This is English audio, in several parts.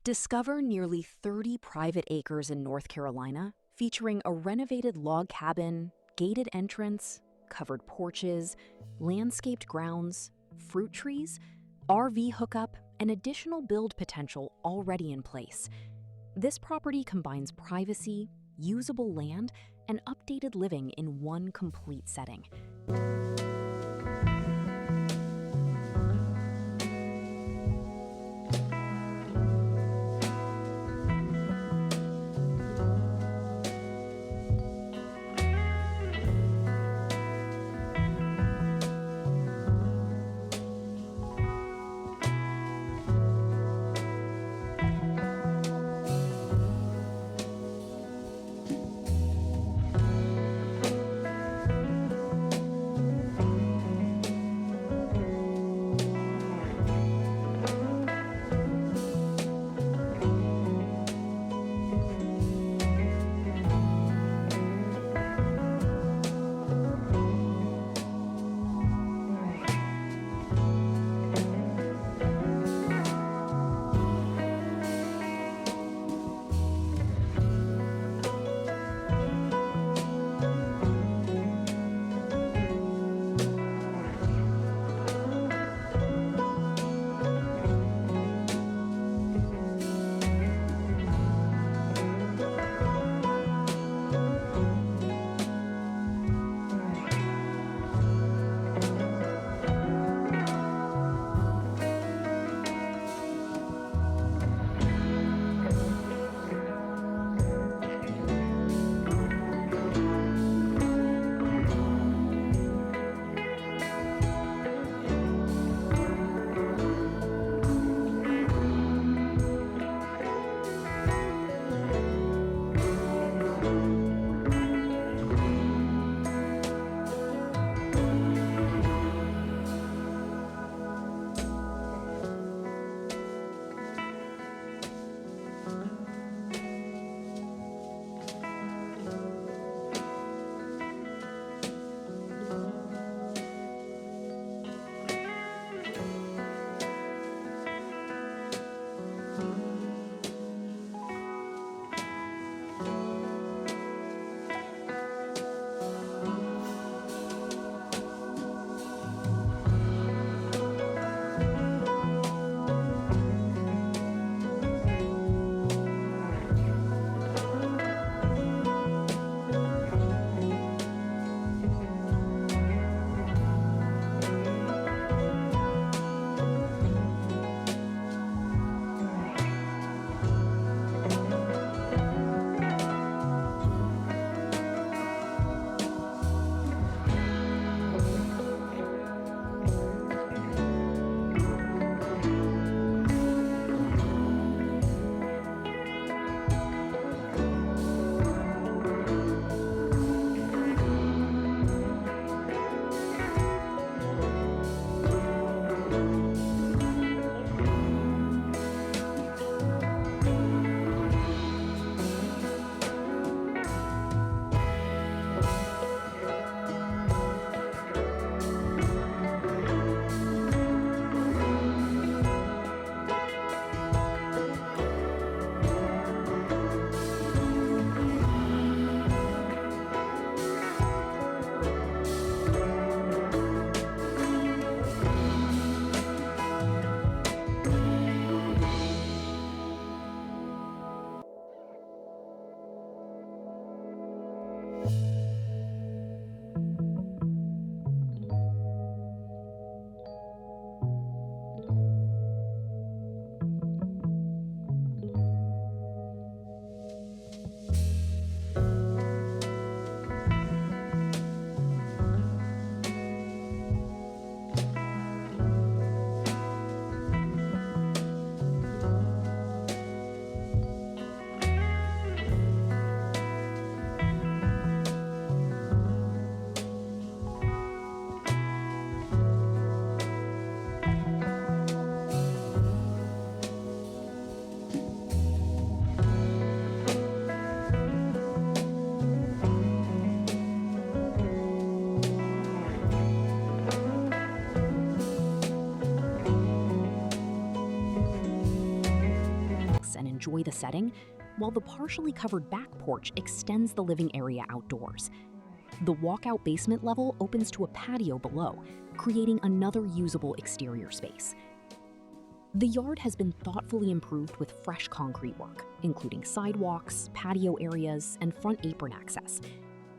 Discover nearly 30 private acres in North Carolina featuring a renovated log cabin, gated entrance, covered porches, landscaped grounds, fruit trees, RV hookup, and additional build potential already in place. This property combines privacy, usable land, and updated living in one complete setting. and enjoy the setting, while the partially covered back porch extends the living area outdoors. The walkout basement level opens to a patio below, creating another usable exterior space. The yard has been thoughtfully improved with fresh concrete work, including sidewalks, patio areas, and front apron access.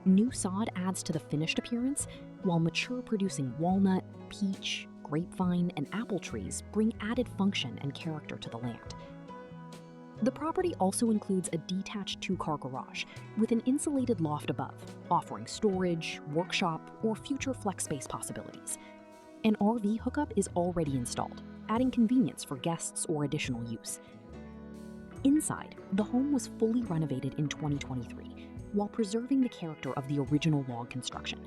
New sod adds to the finished appearance, while mature producing walnut, peach, grapevine, and apple trees bring added function and character to the land. The property also includes a detached 2-car garage with an insulated loft above, offering storage, workshop, or future flex space possibilities. An RV hookup is already installed, adding convenience for guests or additional use. Inside, the home was fully renovated in 2023, while preserving the character of the original log construction.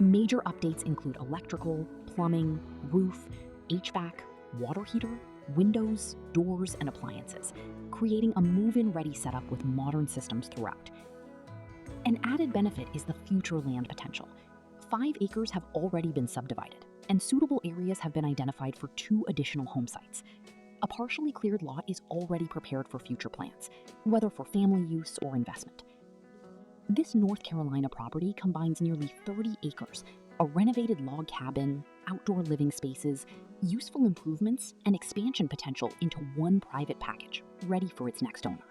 Major updates include electrical, plumbing, roof, HVAC, water heater, windows, doors, and appliances, creating a move-in ready setup with modern systems throughout. An added benefit is the future land potential. 5 acres have already been subdivided, and suitable areas have been identified for 2 additional home sites. A partially cleared lot is already prepared for future plans, whether for family use or investment. This North Carolina property combines nearly 30 acres, a renovated log cabin, outdoor living spaces, useful improvements, and expansion potential into one private package, ready for its next owner.